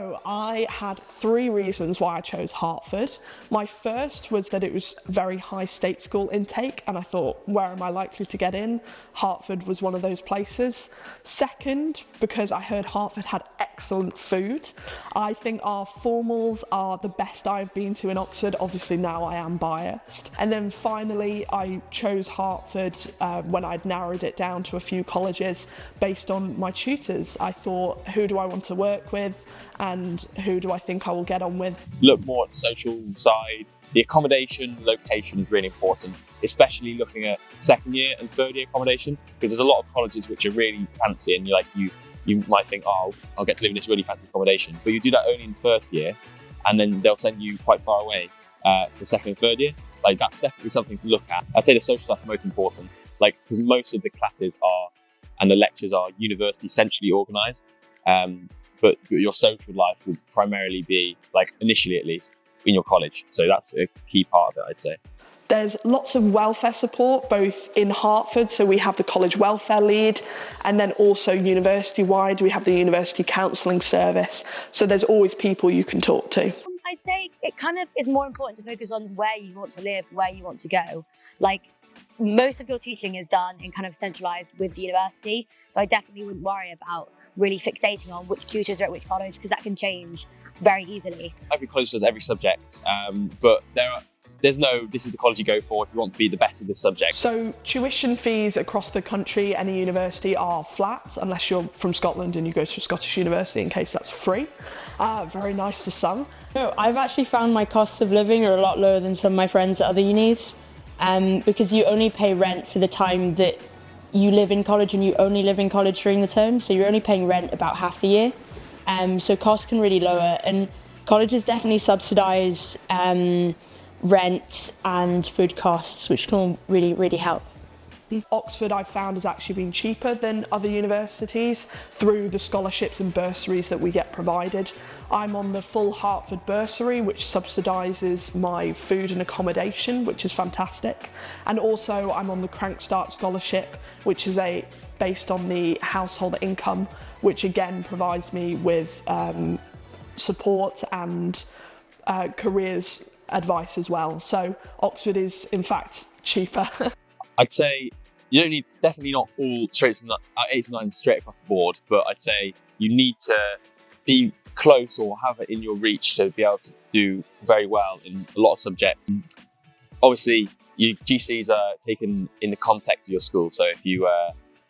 So I had 3 reasons why I chose Hertford. My first was that it was very high state school intake, and I thought, where am I likely to get in? Hertford was one of those places. Second, because I heard Hertford had excellent food. I think our formals are the best I've been to in Oxford. Obviously now I am biased. And then finally, I chose Hertford when I'd narrowed it down to a few colleges based on my tutors. I thought, who do I want to work with? And who do I think I will get on with? Look more at the social side. The accommodation location is really important, especially looking at second year and third year accommodation, because there's a lot of colleges which are really fancy and you might think, oh, I'll get to live in this really fancy accommodation, but you do that only in first year, and then they'll send you quite far away for second and third year. Like, that's definitely something to look at. I'd say the social stuff is most important, because most of the classes and the lectures are university centrally organised. But your social life would primarily be, initially at least, in your college. So that's a key part of it, I'd say. There's lots of welfare support, both in Hertford, so we have the college welfare lead, and then also university-wide, we have the university counselling service. So there's always people you can talk to. I'd say it kind of is more important to focus on where you want to live, where you want to go. Most of your teaching is done in kind of centralised with the university, so I definitely wouldn't worry about really fixating on which tutors are at which college, because that can change very easily. Every college does every subject, but there's no, this is the college you go for if you want to be the best at this subject. So tuition fees across the country, any university, are flat, unless you're from Scotland and you go to a Scottish university, in case that's free. Very nice for some. No, I've actually found my costs of living are a lot lower than some of my friends at other unis, because you only pay rent for the time that you live in college, and you only live in college during the term, so you're only paying rent about half the year. So costs can really lower, and colleges definitely subsidise rent and food costs, which can really, really help. Oxford, I've found, has actually been cheaper than other universities through the scholarships and bursaries that we get provided. I'm on the full Hertford bursary, which subsidises my food and accommodation, which is fantastic. And also I'm on the Crankstart scholarship, which is based on the household income, which again provides me with support and careers advice as well. So Oxford is in fact cheaper. I'd say you don't need, definitely not all straight to 8 to 9 straight across the board, but I'd say you need to be close or have it in your reach to be able to do very well in a lot of subjects. Obviously, your GCs are taken in the context of your school. So if you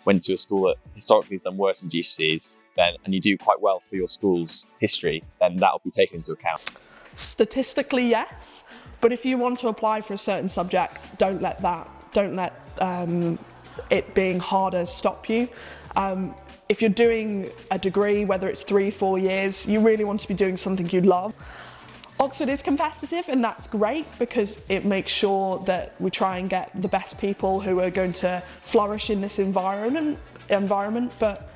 went to a school that historically has done worse than GCSEs, and you do quite well for your school's history, then that will be taken into account. Statistically, yes, but if you want to apply for a certain subject, don't let it being harder stop you. If you're doing a degree, whether it's 3-4 years, you really want to be doing something you love. Oxford is competitive, and that's great because it makes sure that we try and get the best people who are going to flourish in this environment, but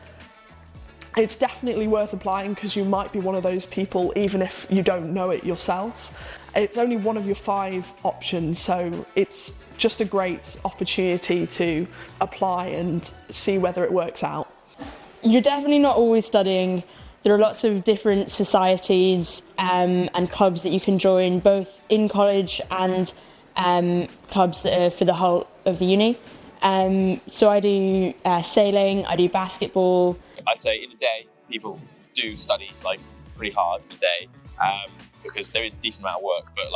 it's definitely worth applying because you might be one of those people even if you don't know it yourself. It's only one of your 5 options, so it's just a great opportunity to apply and see whether it works out. You're definitely not always studying. There are lots of different societies and clubs that you can join, both in college and clubs that are for the whole of the uni. So I do sailing, I do basketball. I'd say in a day, people do study pretty hard in a day because there is a decent amount of work, but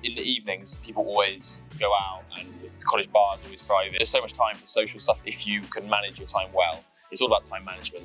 in the evenings, people always go out and the college bars always thrive. There's so much time for social stuff if you can manage your time well. It's all about time management.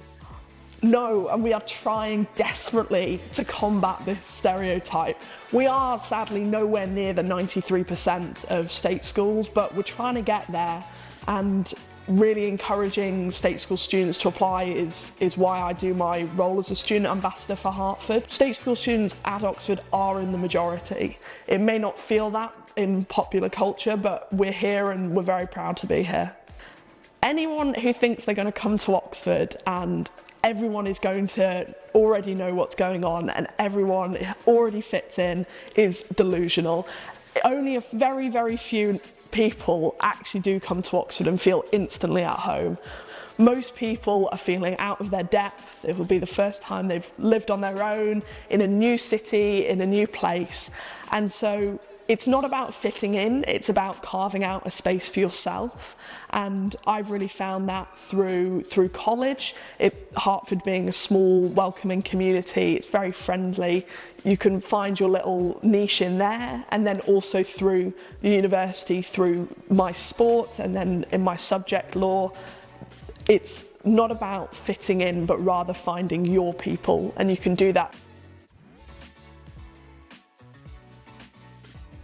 No, and we are trying desperately to combat this stereotype. We are sadly nowhere near the 93% of state schools, but we're trying to get there, and really encouraging state school students to apply is why I do my role as a student ambassador for Hertford. State school students at Oxford are in the majority. It may not feel that in popular culture, but we're here and we're very proud to be here. Anyone who thinks they're going to come to Oxford and everyone is going to already know what's going on and everyone already fits in is delusional. Only a very, very few people actually do come to Oxford and feel instantly at home. most people are feeling out of their depth. It will be the first time they've lived on their own in a new city, in a new place. And so it's not about fitting in, it's about carving out a space for yourself. And I've really found that through college. Hertford being a small, welcoming community, it's very friendly. You can find your little niche in there, and then also through the university, through my sport, and then in my subject law. It's not about fitting in, but rather finding your people, and you can do that